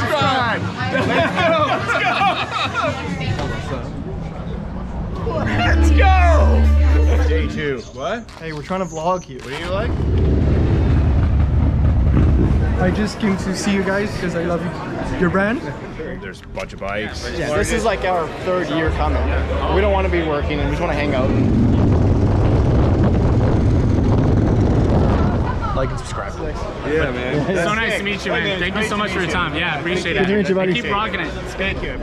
subscribe. Let's go. Day 2. What? Hey, we're trying to vlog here. What do you like? I just came to see you guys because I love your brand. There's a bunch of bikes. Yeah, this is like our 3rd year coming. We don't want to be working and we just want to hang out. Like and subscribe. Yeah, man. It's so nice to meet you, man. Thank you so much for your time. Yeah, appreciate it. Good to meet you, buddy. Keep rocking it. Thank you.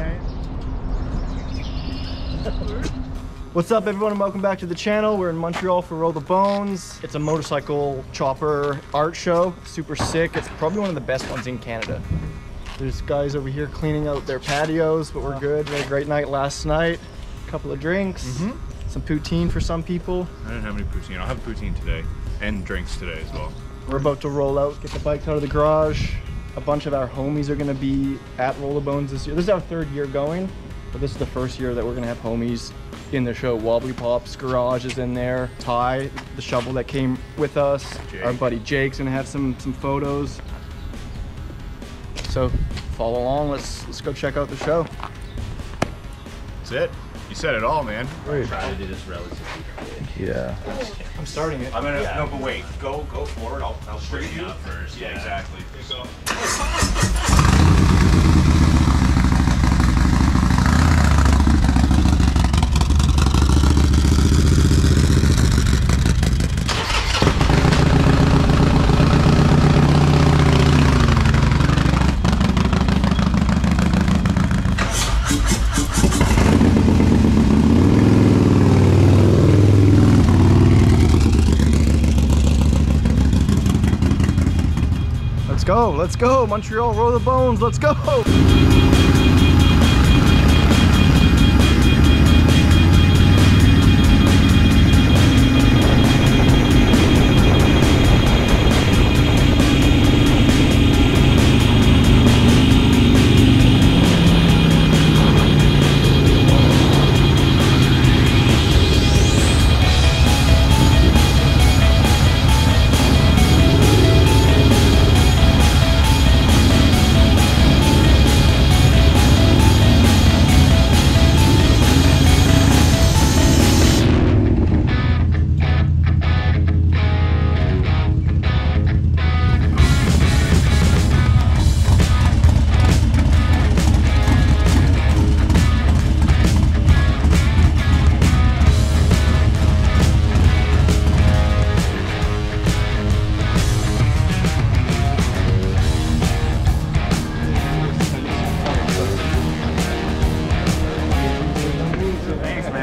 What's up, everyone, and welcome back to the channel. We're in Montreal for Roll the Bones. It's a motorcycle chopper art show. Super sick. It's probably one of the best ones in Canada. There's guys over here cleaning out their patios, but we're good. We had a great night last night. A couple of drinks, some poutine for some people. I didn't have any poutine. I'll have poutine today, and drinks today as well. We're about to roll out, get the bikes out of the garage. A bunch of our homies are gonna be at Roll the Bones this year. This is our 3rd year going, but this is the 1st year that we're gonna have homies in the show. Wobbly Pops Garage is in there. Ty, the shovel that came with us. Jake. Our buddy Jake's gonna have some photos. So follow along. Let's go check out the show. That's it. You said it all, man. Try to do this relatively quick. Yeah. I'm starting it. I'm gonna no, but wait. Go forward. I'll straighten you up first. Yeah, exactly. Let's go, Montreal, Roll the Bones, let's go!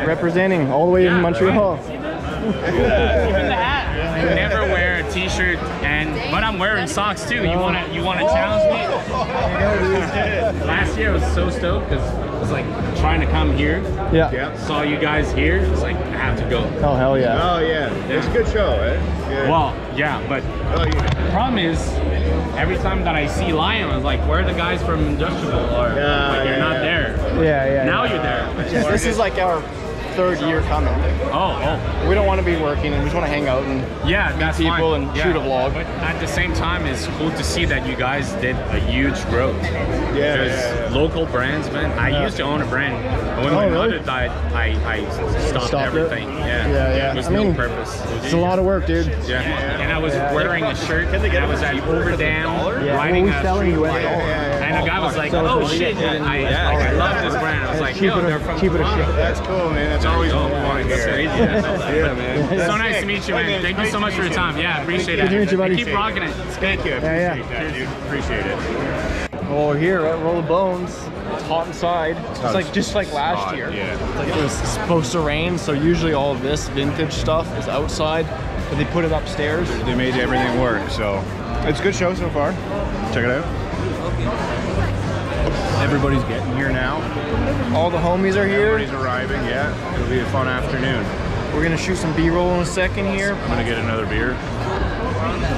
Representing all the way in Montreal. Even the hat. I never wear a t-shirt, but I'm wearing socks too. You wanna challenge me? Last year I was so stoked because I was like trying to come here. Yeah. Saw you guys here. It's like I have to go. Oh hell yeah. Oh yeah. It's a good show, eh? Yeah. Well, yeah, but the problem is every time that I see Lion, I was like, where are the guys from Indestructible? Or like, you're not there. Yeah. Now you're there. Yeah, this is like our 3rd year coming. Oh. We don't want to be working and we just want to hang out and That's meet people fine. and shoot a vlog. But at the same time, it's cool to see that you guys did a huge growth. There's local brands, man. I used to own a brand. And when my mother died, I stopped everything. Yeah. It was no purpose. It's a lot of work, dude. Yeah. And I was wearing a shirt and I was at Overdam riding a street bike. And a guy was like, oh shit, I love this brand. I was like, yo, they're from Toronto. That's cool, man. That's always fun to hear. Yeah, man. It's so nice to meet you, man. Thank you so much for your time. Yeah, appreciate it. Good to meet you, buddy. Keep rocking it. Thank you. I appreciate that, dude. Appreciate it. Well, we're here at Roll the Bones. It's hot inside. It's just like last year. Yeah. It's like it was supposed to rain, so usually all of this vintage stuff is outside, but they put it upstairs. They made everything work, so it's a good show so far. Check it out. Everybody's getting here now. All the homies are here. Everybody's arriving, yeah. It'll be a fun afternoon. We're gonna shoot some B-roll in a second here. I'm gonna get another beer.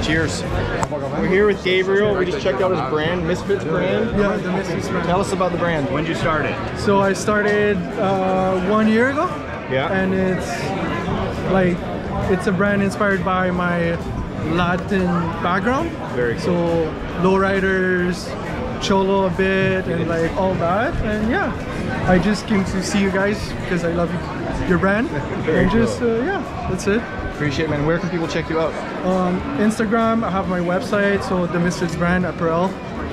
Cheers. We're here with Gabriel. We just checked out his brand, Misfits brand. Yeah, the Misfits brand. Tell us about the brand. When'd you start it? So I started 1 year ago. Yeah. And it's a brand inspired by my Latin background. Very cool. So lowriders, cholo a bit and like all that. And yeah, I just came to see you guys because I love your brand. And just yeah, that's it. Appreciate it, man. Where can people check you out? Instagram, I have my website, so the Misfits brand apparel,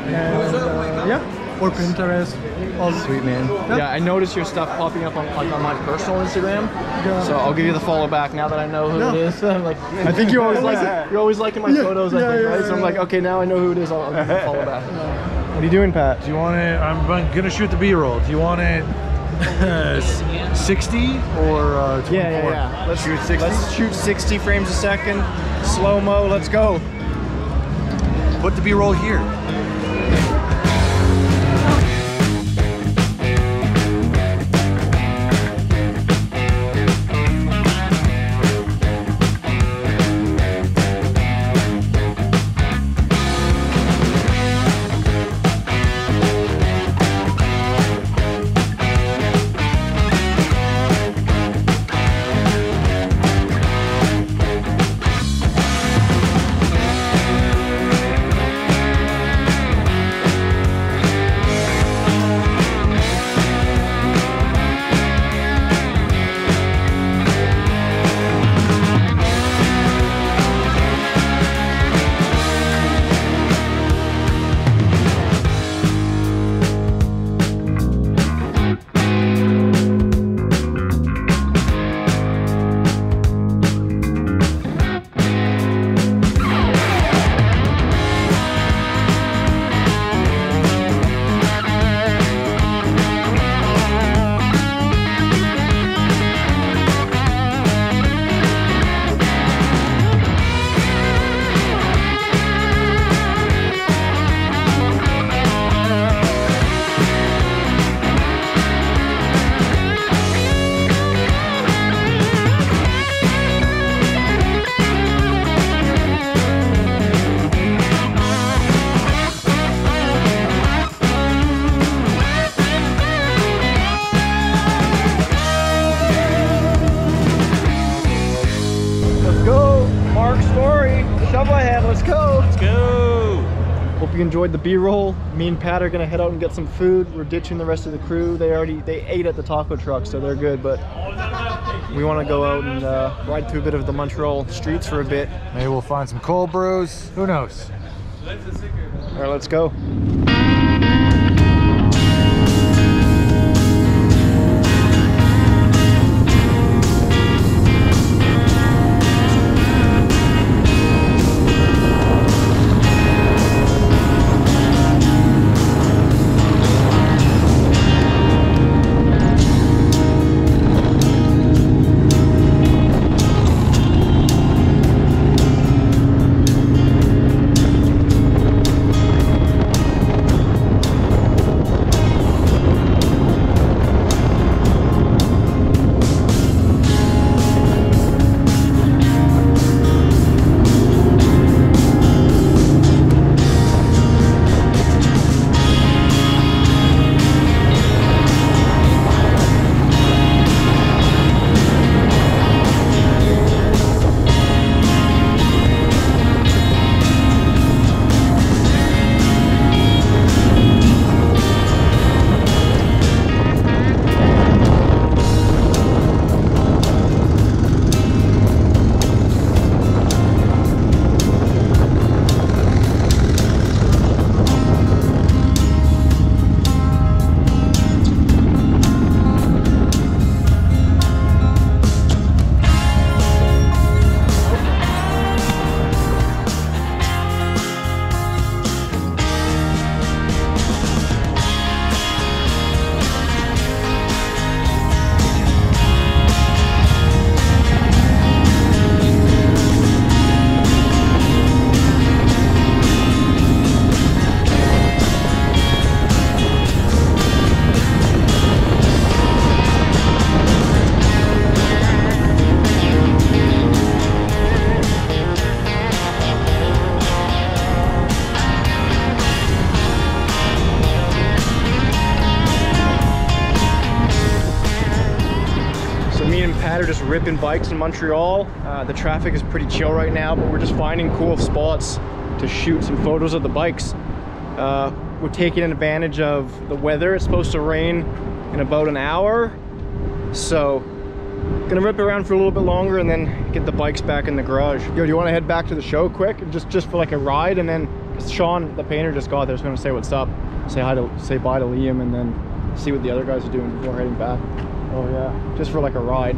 and yeah, or Pinterest. All Sweet, man. Yeah, I noticed your stuff popping up on my personal Instagram, so I'll give you the follow back now that I know who it is. I'm like, I think you always like it. You're always liking my photos, I think, right? So I'm like, okay, now I know who it is. I'll give you the follow back. What are you doing, Pat? Do you want it? I'm gonna shoot the B-roll. Do you want it 60 or 24? Yeah. Let's shoot 60. Let's shoot 60 frames a second, slow mo. Let's go. Put the B-roll here. Shovelhead, let's go! Let's go! Hope you enjoyed the B-roll. Me and Pat are gonna head out and get some food. We're ditching the rest of the crew. They ate at the taco truck, so they're good, but we want to go out and ride through a bit of the Montreal streets for a bit. Maybe we'll find some cold brews. Who knows? All right, let's go. Are just ripping bikes in Montreal. The traffic is pretty chill right now, but we're just finding cool spots to shoot some photos of the bikes. We're taking advantage of the weather. It's supposed to rain in about an hour, so gonna rip around for a little bit longer and then get the bikes back in the garage. Yo, do you want to head back to the show quick, just for like a ride, and then because Sean, the painter, just got there, so I'm gonna say what's up, say bye to Liam, and then see what the other guys are doing before heading back. Oh yeah, just for like a ride.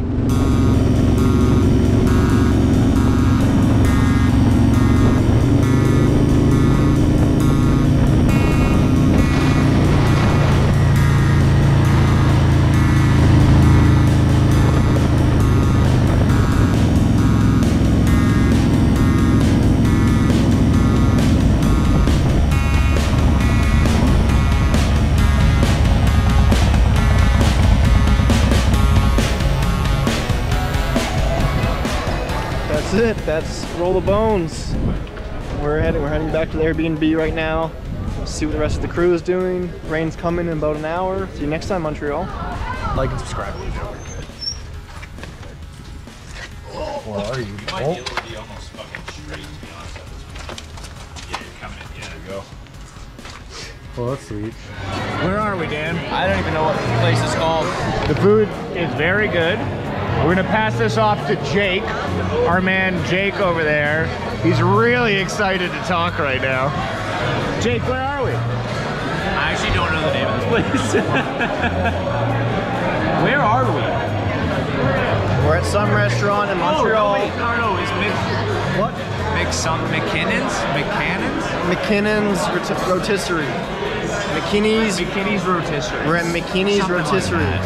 That's it. That's Roll the Bones. We're heading back to the Airbnb right now. See what the rest of the crew is doing. Rain's coming in about an hour. See you next time, Montreal. Like and subscribe. Where are you? Might be able to be almost fucking straight, to be honest. Yeah, you're coming in. Yeah, there we go. Well, that's sweet. Where are we, Dan? I don't even know what this place is called. The food is very good. We're gonna pass this off to Jake, our man Jake over there. He's really excited to talk right now. Jake, where are we? I actually don't know the name of this place. Where are we? We're at some restaurant in Montreal. Oh, no, it's What? McKinnon's Rotisserie. McKinney's Rotisserie. We're at McKinney's Something like Rotisserie. that.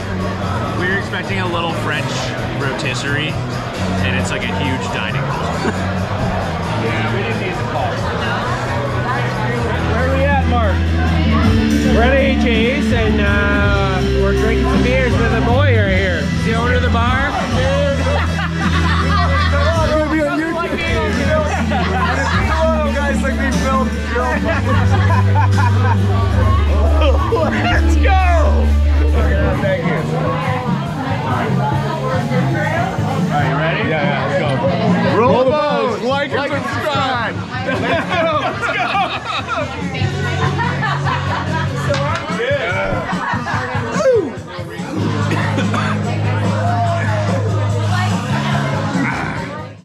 We were expecting a little French rotisserie, and it's like a huge dining hall. Yeah, we didn't need the call. Where are we at, Mark? We're at AJ's, and